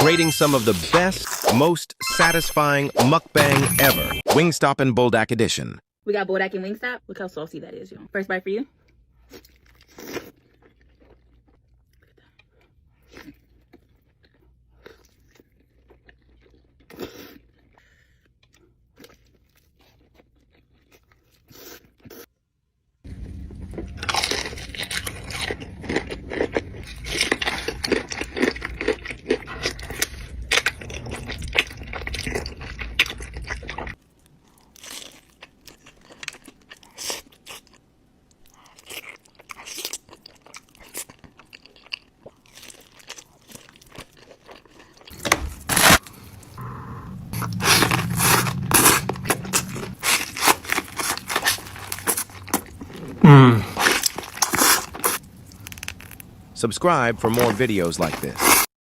Creating some of the best, most satisfying mukbang ever. Wingstop and Buldak Edition. We got Buldak and Wingstop. Look how saucy that is, y'all. First bite for you. Subscribe for more videos like this.